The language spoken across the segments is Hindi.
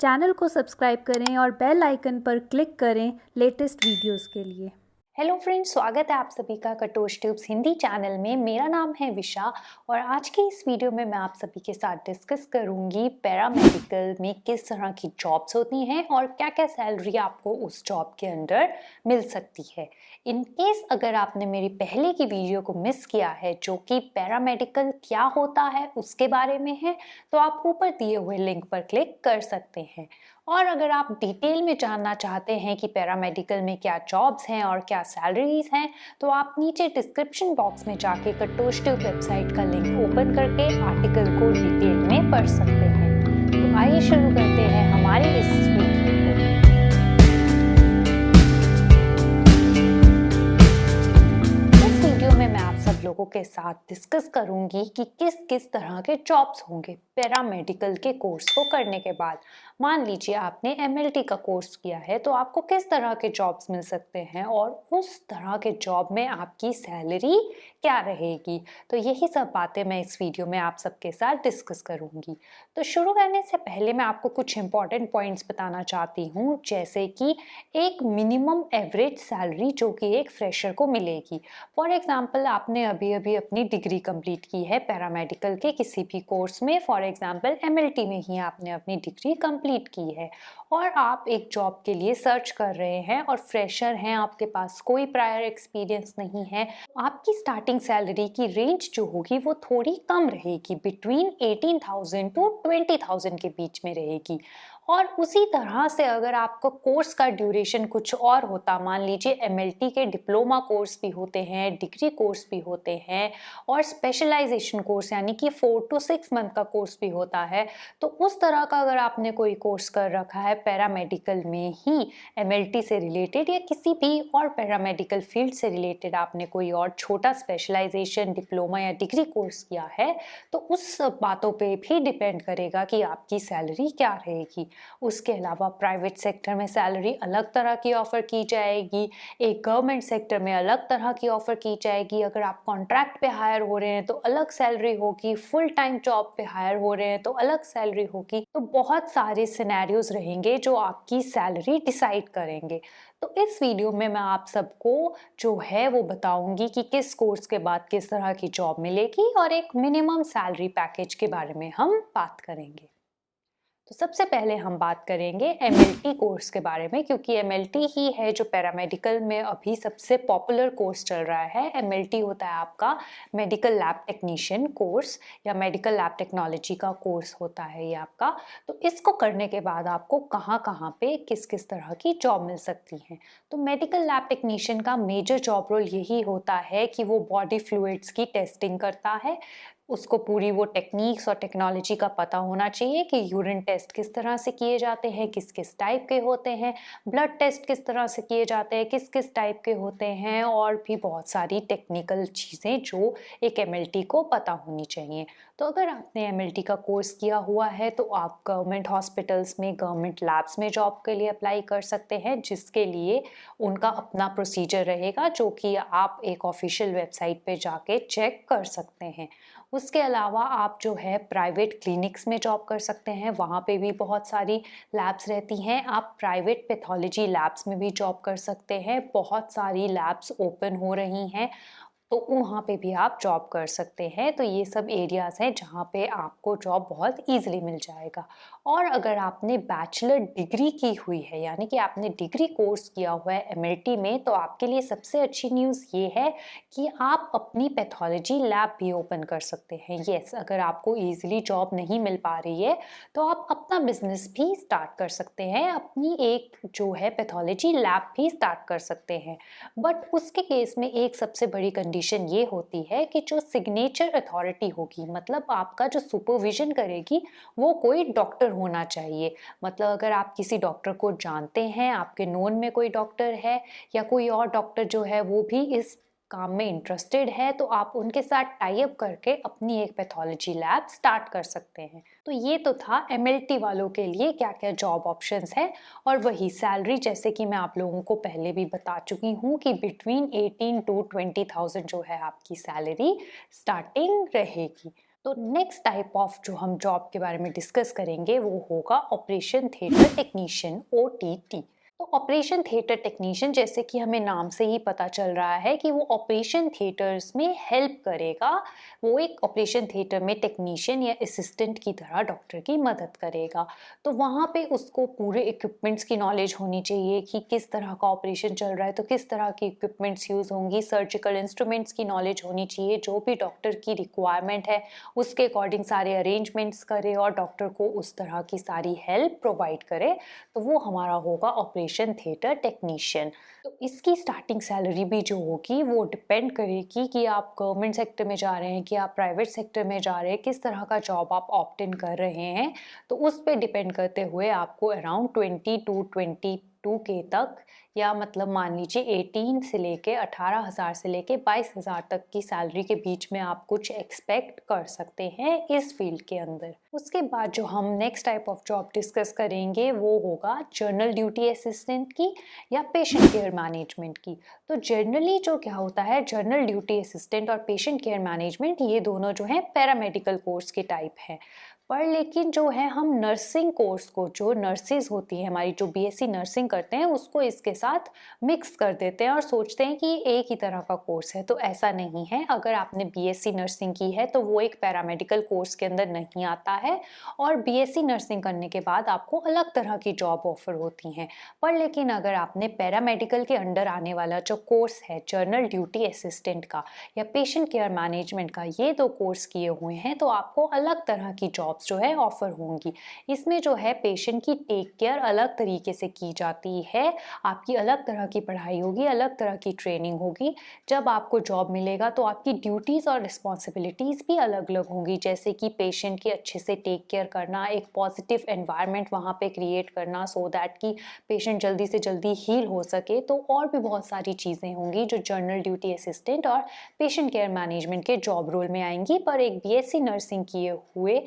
चैनल को सब्सक्राइब करें और बेल आइकन पर क्लिक करें लेटेस्ट वीडियोस के लिए। हेलो फ्रेंड्स, स्वागत है आप सभी का कटोच ट्यूब्स हिंदी चैनल में। मेरा नाम है विशा और आज की इस वीडियो में मैं आप सभी के साथ डिस्कस करूंगी पैरामेडिकल में किस तरह की जॉब्स होती हैं और क्या क्या सैलरी आपको उस जॉब के अंदर मिल सकती है। इन केस अगर आपने मेरी पहले की वीडियो को मिस किया है जो कि पैरामेडिकल क्या होता है उसके बारे में है, तो आप ऊपर दिए हुए लिंक पर क्लिक कर सकते हैं। और अगर आप डिटेल में जानना चाहते हैं कि पैरामेडिकल में क्या जॉब्स हैं और क्या सैलरीज हैं, तो आप नीचे डिस्क्रिप्शन बॉक्स में जाके कटोच ट्यूब वेबसाइट का लिंक ओपन करके आर्टिकल को डिटेल में पढ़ सकते हैं। तो आइए शुरू करते हैं हमारी इस वीडियो को। इस वीडियो में मैं आप सब लोगों के साथ डिस्कस करूंगी कि किस किस तरह के जॉब्स होंगे पैरामेडिकल के कोर्स को करने के बाद। मान लीजिए आपने एमएलटी का कोर्स किया है, तो आपको किस तरह के जॉब्स मिल सकते हैं और उस तरह के जॉब में आपकी सैलरी क्या रहेगी। तो यही सब बातें मैं इस वीडियो में आप सबके साथ डिस्कस करूंगी। तो शुरू करने से पहले मैं आपको कुछ इंपॉर्टेंट पॉइंट्स बताना चाहती हूँ, जैसे कि एक मिनिमम एवरेज सैलरी जो कि एक फ्रेशर को मिलेगी। फॉर एग्जाम्पल, आपने अभी अभी अपनी डिग्री कंप्लीट की है पैरामेडिकल के किसी भी कोर्स में, फॉर एग्जाम्पल एमएलटी में ही आपने अपनी डिग्री कंप्लीट की है और आप एक जॉब के लिए सर्च कर रहे हैं और फ्रेशर हैं, आपके पास कोई प्रायर एक्सपीरियंस नहीं है। आपकी स्टार्टिंग सैलरी की रेंज जो होगी वो थोड़ी कम रहेगी, बिटवीन 18,000 टू 20,000 के बीच में रहेगी। और उसी तरह से अगर आपका कोर्स का ड्यूरेशन कुछ और होता, मान लीजिए एमएलटी के डिप्लोमा कोर्स भी होते हैं, डिग्री कोर्स भी होते हैं और स्पेशलाइजेशन कोर्स यानी कि 4 to 6 मंथ का कोर्स भी होता है, तो उस तरह का अगर आपने कोई कोर्स कर रखा है पैरामेडिकल में ही, एमएलटी से रिलेटेड या किसी भी और पैरामेडिकल फील्ड से रिलेटेड आपने कोई और छोटा स्पेशलाइजेशन डिप्लोमा या डिग्री कोर्स किया है, तो उस बातों पे भी डिपेंड करेगा कि आपकी सैलरी क्या रहेगी। उसके अलावा प्राइवेट सेक्टर में सैलरी अलग तरह की ऑफ़र की जाएगी, एक गवर्नमेंट सेक्टर में अलग तरह की ऑफ़र की जाएगी। अगर आप कॉन्ट्रैक्ट पे हायर हो रहे हैं तो अलग सैलरी होगी, फुल टाइम जॉब पे हायर हो रहे हैं तो अलग सैलरी होगी। तो बहुत सारे सिनेरियोज रहेंगे जो आपकी सैलरी डिसाइड करेंगे। तो इस वीडियो में मैं आप सबको जो है वो बताऊंगी कि किस कोर्स के बाद किस तरह की जॉब मिलेगी और एक मिनिमम सैलरी पैकेज के बारे में हम बात करेंगे। तो सबसे पहले हम बात करेंगे एमएलटी कोर्स के बारे में, क्योंकि एमएलटी ही है जो पैरामेडिकल में अभी सबसे पॉपुलर कोर्स चल रहा है। एमएलटी होता है आपका मेडिकल लैब टेक्नीशियन कोर्स या मेडिकल लैब टेक्नोलॉजी का कोर्स होता है ये आपका। तो इसको करने के बाद आपको कहाँ कहाँ पे किस किस तरह की जॉब मिल सकती है। तो मेडिकल लैब टेक्नीशियन का मेजर जॉब रोल यही होता है कि वो बॉडी फ्लूइड्स की टेस्टिंग करता है। उसको पूरी वो टेक्निक्स और टेक्नोलॉजी का पता होना चाहिए कि यूरिन टेस्ट किस तरह से किए जाते हैं, किस किस टाइप के होते हैं, ब्लड टेस्ट किस तरह से किए जाते हैं, किस किस टाइप के होते हैं, और भी बहुत सारी टेक्निकल चीज़ें जो एक एमएलटी को पता होनी चाहिए। तो अगर आपने एमएलटी का कोर्स किया हुआ है तो आप गवर्नमेंट हॉस्पिटल्स में, गवर्नमेंट लैब्स में जॉब के लिए अप्लाई कर सकते हैं, जिसके लिए उनका अपना प्रोसीजर रहेगा जो कि आप एक ऑफिशियल वेबसाइट पे जाके चेक कर सकते हैं। उसके अलावा आप जो है प्राइवेट क्लिनिक्स में जॉब कर सकते हैं, वहाँ पे भी बहुत सारी लैब्स रहती हैं। आप प्राइवेट पैथोलॉजी लैब्स में भी जॉब कर सकते हैं, बहुत सारी लैब्स ओपन हो रही हैं, तो वहाँ पे भी आप जॉब कर सकते हैं। तो ये सब एरियाज़ हैं जहाँ पे आपको जॉब बहुत ईजिली मिल जाएगा। और अगर आपने बैचलर डिग्री की हुई है, यानी कि आपने डिग्री कोर्स किया हुआ है एमएलटी में, तो आपके लिए सबसे अच्छी न्यूज़ ये है कि आप अपनी पैथोलॉजी लैब भी ओपन कर सकते हैं। येस, अगर आपको ईजिली जॉब नहीं मिल पा रही है तो आप अपना बिजनेस भी स्टार्ट कर सकते हैं, अपनी एक जो है पैथोलॉजी लैब भी स्टार्ट कर सकते हैं। बट उसके केस में एक सबसे बड़ी कंडीशन ये होती है कि जो सिग्नेचर अथॉरिटी होगी, मतलब आपका जो सुपरविजन करेगी, वो कोई डॉक्टर होना चाहिए। मतलब अगर आप किसी डॉक्टर को जानते हैं, आपके नोन में कोई डॉक्टर है या कोई और डॉक्टर जो है वो भी इस काम में इंटरेस्टेड है, तो आप उनके साथ टाई अप करके अपनी एक पैथोलॉजी लैब स्टार्ट कर सकते हैं। तो ये तो था एमएलटी वालों के लिए क्या क्या जॉब ऑप्शंस हैं। और वही सैलरी, जैसे कि मैं आप लोगों को पहले भी बता चुकी हूँ कि बिटवीन 18 to 20,000 जो है आपकी सैलरी स्टार्टिंग रहेगी। तो नेक्स्ट टाइप ऑफ जो हम जॉब के बारे में डिस्कस करेंगे वो होगा ऑपरेशन थिएटर टेक्नीशियन, OTT। तो ऑपरेशन थिएटर टेक्नीशियन, जैसे कि हमें नाम से ही पता चल रहा है कि वो ऑपरेशन थिएटर्स में हेल्प करेगा। वो एक ऑपरेशन थिएटर में टेक्नीशियन या असिस्टेंट की तरह डॉक्टर की मदद करेगा। तो वहाँ पे उसको पूरे इक्विपमेंट्स की नॉलेज होनी चाहिए कि किस तरह का ऑपरेशन चल रहा है, तो किस तरह की इक्विपमेंट्स यूज़ होंगी, सर्जिकल इंस्ट्रूमेंट्स की नॉलेज होनी चाहिए, जो भी डॉक्टर की रिक्वायरमेंट है उसके अकॉर्डिंग सारे अरेंजमेंट्स करे और डॉक्टर को उस तरह की सारी हेल्प प्रोवाइड करे। तो वो हमारा होगा ऑपरेशन थिएटर टेक्नीशियन। तो इसकी स्टार्टिंग सैलरी भी जो होगी वो डिपेंड करेगी कि आप गवर्नमेंट सेक्टर में जा रहे हैं कि आप प्राइवेट सेक्टर में जा रहे हैं, किस तरह का जॉब आप ऑप्ट इन कर रहे हैं। तो उस पर डिपेंड करते हुए आपको अराउंड 22 तक, या मतलब मान लीजिए 18 से लेके 18,000 से लेके 22,000 तक की सैलरी के बीच में आप कुछ एक्सपेक्ट कर सकते हैं इस फील्ड के अंदर। उसके बाद जो हम next type of job discuss करेंगे वो होगा जनरल ड्यूटी असिस्टेंट की या पेशेंट केयर मैनेजमेंट की। तो जनरली जो क्या होता है, जनरल ड्यूटी असिस्टेंट और पेशेंट केयर मैनेजमेंट ये दोनों जो है पैरामेडिकल कोर्स के टाइप हैं। पर लेकिन जो है हम नर्सिंग कोर्स को, जो नर्सिस होती है हमारी, जो BSc नर्सिंग करते हैं, उसको इसके साथ मिक्स कर देते हैं और सोचते हैं कि एक ही तरह का कोर्स है। तो ऐसा नहीं है। अगर आपने BSc नर्सिंग की है तो वो एक पैरामेडिकल कोर्स के अंदर नहीं आता है, और BSc नर्सिंग करने के बाद आपको अलग तरह की जॉब ऑफर होती हैं। पर लेकिन अगर आपने पैरामेडिकल के अंडर आने वाला जो कोर्स है जनरल ड्यूटी असिस्टेंट का या पेशेंट केयर मैनेजमेंट का, ये दो कोर्स किए हुए हैं, तो आपको अलग तरह की जॉब जो है ऑफर होंगी। इसमें जो है पेशेंट की टेक केयर अलग तरीके से की जाती है, आपकी अलग तरह की पढ़ाई होगी, अलग तरह की ट्रेनिंग होगी। जब आपको जॉब मिलेगा तो आपकी ड्यूटीज़ और रिस्पॉन्सिबिलिटीज़ भी अलग अलग होंगी, जैसे कि पेशेंट की अच्छे से टेक केयर करना, एक पॉजिटिव एनवायरनमेंट वहाँ पे क्रिएट करना सो दैट कि पेशेंट जल्दी से जल्दी हील हो सके। तो और भी बहुत सारी चीज़ें होंगी जो जनरल ड्यूटी असिस्टेंट और पेशेंट केयर मैनेजमेंट के जॉब रोल में आएंगी, पर एक BSc नर्सिंग किए हुए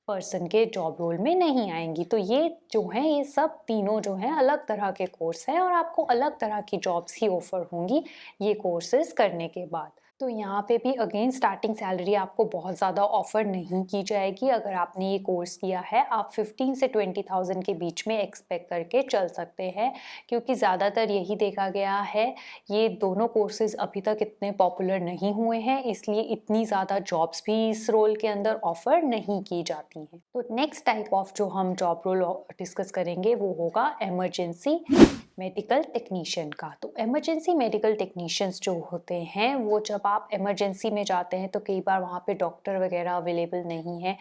पर्सन के जॉब रोल में नहीं आएंगी। तो ये जो है, ये सब तीनों जो हैं अलग तरह के कोर्स हैं और आपको अलग तरह की जॉब्स ही ऑफर होंगी ये कोर्सेज करने के बाद। तो यहाँ पे भी अगेन स्टार्टिंग सैलरी आपको बहुत ज़्यादा ऑफर नहीं की जाएगी। अगर आपने ये कोर्स किया है, आप 15 से 20,000 के बीच में एक्सपेक्ट करके चल सकते हैं, क्योंकि ज़्यादातर यही देखा गया है, ये दोनों कोर्सेज अभी तक इतने पॉपुलर नहीं हुए हैं, इसलिए इतनी ज़्यादा जॉब्स भी इस रोल के अंदर ऑफर नहीं की जाती हैं। तो नेक्स्ट टाइप ऑफ जो हम जॉब रोल डिस्कस करेंगे वो होगा इमरजेंसी मेडिकल टेक्नीशियन का। तो इमरजेंसी मेडिकल टेक्नीशियंस जो होते हैं, वो जब आप इमरजेंसी में जाते हैं तो कई बार वहाँ पे डॉक्टर वगैरह अवेलेबल नहीं है,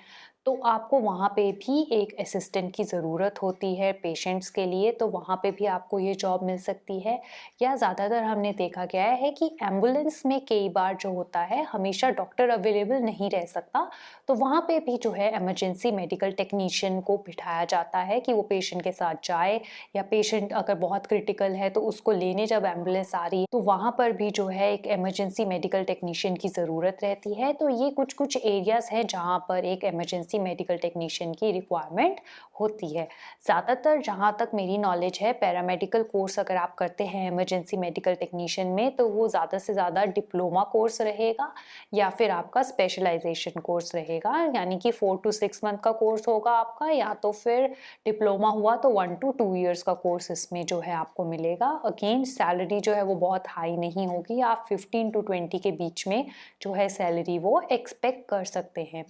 तो आपको वहाँ पे भी एक असिस्टेंट की ज़रूरत होती है पेशेंट्स के लिए। तो वहाँ पे भी आपको ये जॉब मिल सकती है। या ज़्यादातर हमने देखा गया है कि एम्बुलेंस में कई बार जो होता है, हमेशा डॉक्टर अवेलेबल नहीं रह सकता, तो वहाँ पे भी जो है इमरजेंसी मेडिकल टेक्नीशियन को बिठाया जाता है कि वो पेशेंट के साथ जाए, या पेशेंट अगर बहुत क्रिटिकल है तो उसको लेने जब एम्बुलेंस आ रही है तो वहाँ पर भी जो है एक इमरजेंसी मेडिकल टेक्नीशियन की ज़रूरत रहती है। तो ये कुछ कुछ एरियाज़ हैं जहाँ पर एक इमरजेंसी मेडिकल टेक्नीशियन की रिक्वायरमेंट होती है। ज़्यादातर जहाँ तक मेरी नॉलेज है, पैरामेडिकल कोर्स अगर आप करते हैं इमरजेंसी मेडिकल टेक्नीशियन में, तो वो ज़्यादा से ज़्यादा डिप्लोमा कोर्स रहेगा या फिर आपका स्पेशलाइजेशन कोर्स रहेगा, यानी कि 4 to 6 मंथ का कोर्स होगा आपका, या तो फिर डिप्लोमा हुआ तो 1 to 2 ईयर्स का कोर्स इसमें जो है आपको मिलेगा। अगेन सैलरी जो है वो बहुत हाई नहीं होगी, आप 15 to 20 के बीच में जो है सैलरी वो एक्सपेक्ट कर सकते हैं।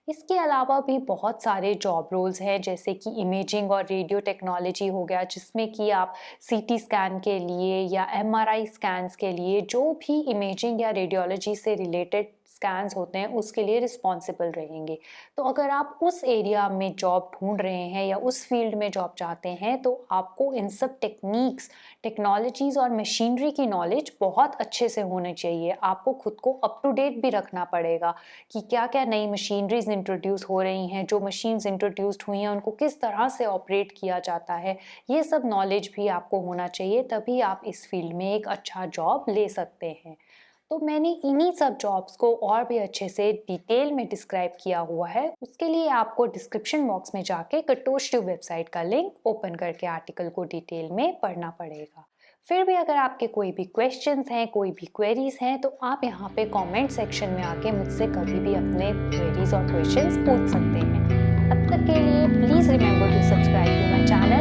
इसके अलावा भी बहुत सारे जॉब रोल्स हैं, जैसे कि इमेजिंग और रेडियो टेक्नोलॉजी हो गया, जिसमें कि आप CT स्कैन के लिए या MRI स्कैन्स के लिए, जो भी इमेजिंग या रेडियोलॉजी से रिलेटेड स्कैन्स होते हैं उसके लिए रिस्पॉन्सिबल रहेंगे। तो अगर आप उस एरिया में जॉब ढूंढ रहे हैं या उस फील्ड में जॉब चाहते हैं, तो आपको इन सब टेक्निक्स, टेक्नोलॉजीज़ और मशीनरी की नॉलेज बहुत अच्छे से होनी चाहिए। आपको खुद को अप टू डेट भी रखना पड़ेगा कि क्या क्या नई मशीनरीज इंट्रोड्यूस हो रही हैं, जो मशीन्स इंट्रोड्यूस्ड हुई हैं उनको किस तरह से ऑपरेट किया जाता है, ये सब नॉलेज भी आपको होना चाहिए, तभी आप इस फील्ड में एक अच्छा जॉब ले सकते हैं। तो मैंने इन्हीं सब जॉब्स को और भी अच्छे से डिटेल में डिस्क्राइब किया हुआ है। उसके लिए आपको डिस्क्रिप्शन बॉक्स में जाके कटोच ट्यूब वेबसाइट का लिंक ओपन करके आर्टिकल को डिटेल में पढ़ना पड़ेगा। फिर भी अगर आपके कोई भी क्वेश्चंस हैं, कोई भी क्वेरीज हैं, तो आप यहाँ पे कमेंट सेक्शन में आके मुझसे कभी भी अपने क्वेरीज और क्वेश्चंस पूछ सकते हैं। तब तक के लिए please remember to subscribe to my channel